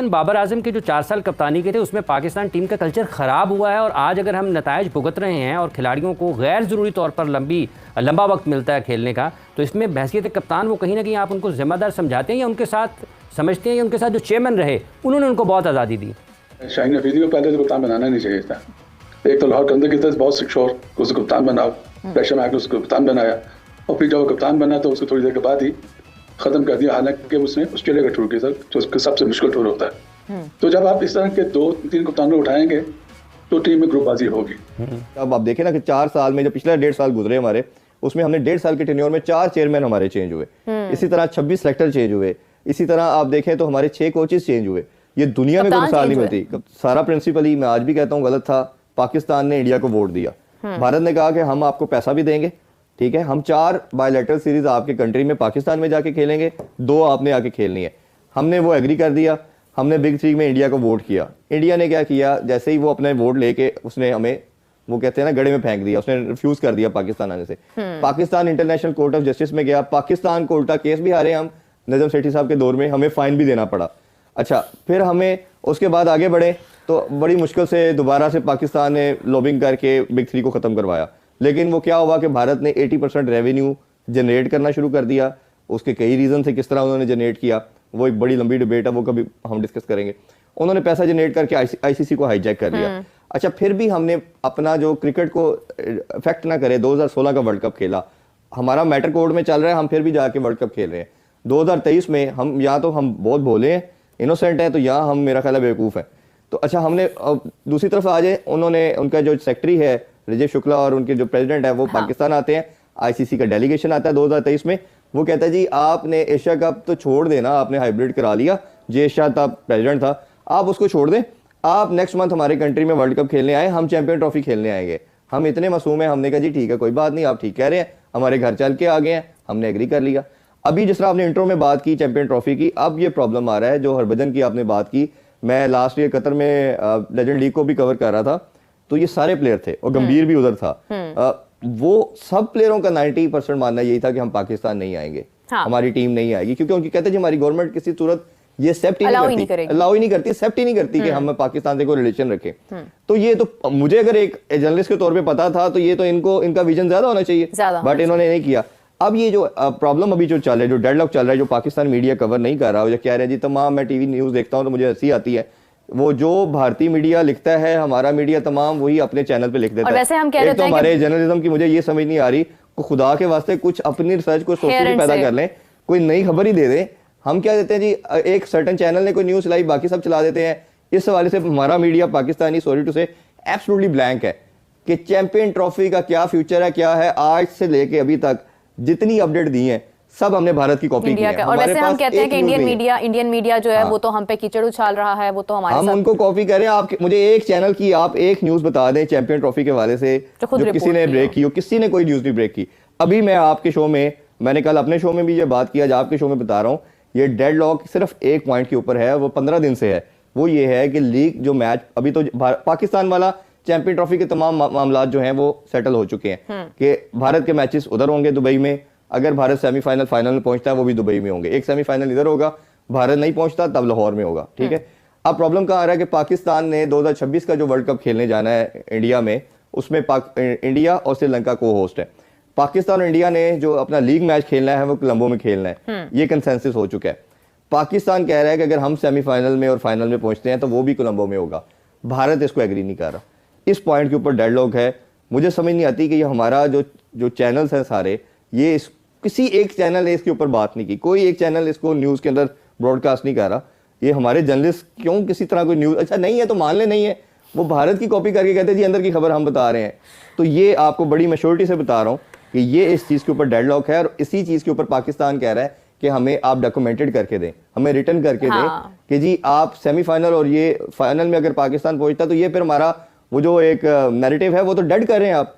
बाबर आजम के जो 4 साल कप्तानी के थे उसमें पाकिस्तान टीम का कल्चर ख़राब हुआ है और आज अगर हम नतायज भुगत रहे हैं और खिलाड़ियों को गैर ज़रूरी तौर पर लंबा वक्त मिलता है खेलने का, तो इसमें बहसियत कप्तान वो कहीं ना कहीं आप उनको जिम्मेदार समझाते हैं या उनके साथ समझते हैं या उनके साथ जो चेयरमैन रहे उन्होंने उनको बहुत आज़ादी दी? शाहीन अफरीदी को पहले तो कप्तान बनाना नहीं चाहिए था। एक तो लाहौर के अंदर की तरफ बहुत सिक्योर उसको कप्तान बनाओ, प्रेशर में आकर उसको कप्तान बनाया और फिर जब वो कप्तान बना तो उसको थोड़ी देर के बाद ही खत्म कर दिया। हालांकि उसने ऑस्ट्रेलिया का टूर किया था जो उसका सबसे मुश्किल टूर होता है। तो जब आप इस तरह के 2-3 कप्तानों को उठाएंगे तो टीम में ग्रुपबाजी होगी। अब आप देखें ना कि 4 साल में जो पिछले 1.5 साल गुजरे हमारे, उसमें हमने 1.5 साल के टेन्योर में 4 चेयरमैन हमारे चेंज हुए, इसी तरह 26 सेलेक्टर चेंज हुए, इसी तरह आप देखें तो हमारे 6 कोचेस चेंज हुए। ये दुनिया में कोई मिसाल नहीं मिलती। सारा प्रिंसिपल ही मैं आज भी कहता हूँ गलत था। पाकिस्तान ने इंडिया को वोट दिया, भारत ने कहा कि हम आपको पैसा भी देंगे, ठीक है, हम 4 बायलैटरल सीरीज आपके कंट्री में पाकिस्तान में जाके खेलेंगे, 2 आपने आके खेलनी है। हमने वो एग्री कर दिया, हमने बिग 3 में इंडिया को वोट किया। इंडिया ने क्या किया, जैसे ही वो अपने वोट लेके उसने हमें वो कहते हैं ना गड़े में फेंक दिया, उसने रिफ्यूज कर दिया पाकिस्तान आने से। Pakistan international court of justice में गया, पाकिस्तान को उल्टा केस भी हारे हम, नजम सेठी साहब के दौर में हमें फाइन भी देना पड़ा। अच्छा, फिर हमें उसके बाद आगे बढ़े तो बड़ी मुश्किल से दोबारा से पाकिस्तान ने लॉबिंग करके बिग 3 को खत्म करवाया। लेकिन वो क्या हुआ कि भारत ने 80% रेवेन्यू जनरेट करना शुरू कर दिया। उसके कई रीजन थे किस तरह उन्होंने जनरेट किया, वो एक बड़ी लंबी डिबेट है, वो कभी हम डिस्कस करेंगे। उन्होंने पैसा जनरेट करके आईसीसी को हाईजैक कर दिया। अच्छा, फिर भी हमने अपना जो क्रिकेट को इफेक्ट ना करे 2016 का वर्ल्ड कप खेला, हमारा मैटर कोर्ट में चल रहा है, हम फिर भी जाके वर्ल्ड कप खेल रहे हैं। 2023 में हम या तो हम बहुत भोले हैं, इनोसेंट हैं, तो या हम मेरा ख्याल है बेवकूफ़ है। तो अच्छा, हमने दूसरी तरफ आ जाए, उन्होंने उनका जो सेक्रेटरी है रजत शुक्ला और उनके जो प्रेसिडेंट है वो पाकिस्तान आते हैं, आईसीसी का डेलीगेशन आता है 2023 में। वो कहता है जी आपने एशिया कप तो छोड़ देना, आपने हाइब्रिड करा लिया, जे शाह था प्रेसिडेंट था, आप उसको छोड़ दें, आप नेक्स्ट मंथ हमारे कंट्री में वर्ल्ड कप खेलने आए, हम चैंपियन ट्रॉफी खेलने आएंगे। हम इतने मासूम हैं, हमने कहा जी ठीक है कोई बात नहीं, आप ठीक कह रहे हैं, हमारे घर चल के आ गए हैं, हमने एग्री कर लिया। अभी जिस तरह आपने इंट्रो में बात की चैंपियन ट्रॉफी की, अब ये प्रॉब्लम आ रहा है जो हरभजन की आपने बात की। मैं लास्ट ईयर कतर में लेजेंड लीग को भी कवर कर रहा था, तो ये सारे प्लेयर थे और गंभीर भी उधर था। वो सब प्लेयरों का 90% मानना यही था कि हम पाकिस्तान नहीं आएंगे, हमारी टीम नहीं आएगी, क्योंकि उनकी कहते हैं हमारी गवर्नमेंट किसी सूरत ये एक्सेप्ट अलाउ ही नहीं करती, एक्सेप्ट ही नहीं करती कि हम पाकिस्तान से कोई रिलेशन रखें। तो ये तो मुझे अगर एक जर्नलिस्ट के तौर पे पता था तो ये तो इनका विजन ज्यादा होना चाहिए, बट इन्होंने नहीं किया। अब ये जो प्रॉब्लम अभी जो चल रहा है, जो डेडलॉक चल रहा है, जो पाकिस्तान मीडिया कवर नहीं कर रहा, जो कह रहे हैं जी तमाम, मैं टीवी न्यूज़ देखता हूँ तो मुझे हंसी आती है, वो जो भारतीय मीडिया लिखता है हमारा मीडिया तमाम वही अपने चैनल पे लिख देता है। वैसे हम कह रहे तो हमारे जर्नलिज्म की मुझे ये समझ नहीं आ रही, खुदा के वास्ते कुछ अपनी रिसर्च को सोच पैदा कर लें, कोई नई खबर ही दे दें। हम क्या देते हैं जी, एक सर्टेन चैनल ने कोई न्यूज़ लाई, बाकी सब चला देते हैं। इस हवाले से हमारा मीडिया पाकिस्तानी, सॉरी टू से, एब्सोल्युटली ब्लैंक है कि चैंपियन ट्रॉफी का क्या फ्यूचर है, क्या है। आज से लेके अभी तक जितनी अपडेट दी है सब हमने भारत की कॉपी की है। और वैसे हम कहते हैं कि इंडियन मीडिया जो है वो तो हम पे कीचड़ उछाल रहा है, वो तो हमारे हम उनको कॉपी कर रहे हैं। आप मुझे एक चैनल की आप एक न्यूज़ बता दें चैंपियन ट्रॉफी के हवाले से जो किसी ने ब्रेक की हो, किसी ने कोई न्यूज़ नहीं ब्रेक की। अभी मैं आपके शो में, मैंने कल अपने शो में भी ये बात किया, आज आपके शो में बता रहा हूँ, ये डेडलॉक सिर्फ एक पॉइंट के ऊपर है, वो 15 दिन से है। वो ये है कि लीग जो मैच अभी तो पाकिस्तान वाला चैंपियन ट्रॉफी के तमाम मामला जो हैं वो सेटल हो चुके हैं कि भारत के मैचेस उधर होंगे दुबई में, अगर भारत सेमीफाइनल फाइनल में पहुंचता है वो भी दुबई में होंगे, एक सेमीफाइनल इधर होगा, भारत नहीं पहुंचता तब लाहौर में होगा, ठीक है। अब प्रॉब्लम कहाँ आ रहा है कि पाकिस्तान ने 2026 का जो वर्ल्ड कप खेलने जाना है इंडिया में, उसमें इंडिया और श्रीलंका को होस्ट है। पाकिस्तान और इंडिया ने जो अपना लीग मैच खेलना है वो कोलंबो में खेलना है, ये कंसेंसस हो चुका है। पाकिस्तान कह रहा है कि अगर हम सेमीफाइनल में और फाइनल में पहुंचते हैं तो वो भी कोलंबो में होगा। भारत इसको एग्री नहीं कर रहा। इस पॉइंट के ऊपर डेडलॉक है। मुझे समझ नहीं आती कि ये हमारा जो चैनल्स हैं सारे, ये किसी एक चैनल ने इसके ऊपर बात नहीं की, कोई एक चैनल इसको न्यूज़ के अंदर ब्रॉडकास्ट नहीं कर रहा। ये हमारे जर्नलिस्ट क्यों किसी तरह कोई न्यूज़, अच्छा नहीं है तो मान ले नहीं है, वो भारत की कॉपी करके कहते हैं जी अंदर की खबर हम बता रहे हैं। तो ये आपको बड़ी मैच्योरिटी से बता रहा हूँ कि ये इस चीज़ के ऊपर डेडलॉक है और इसी चीज़ के ऊपर पाकिस्तान कह रहा है कि हमें आप डॉक्यूमेंटेड करके दें, हमें रिटर्न करके दें कि जी आप सेमीफाइनल और ये फाइनल में अगर पाकिस्तान पहुंचता तो ये फिर हमारा वो जो एक नैरेटिव है वो तो डेड कर रहे हैं आप।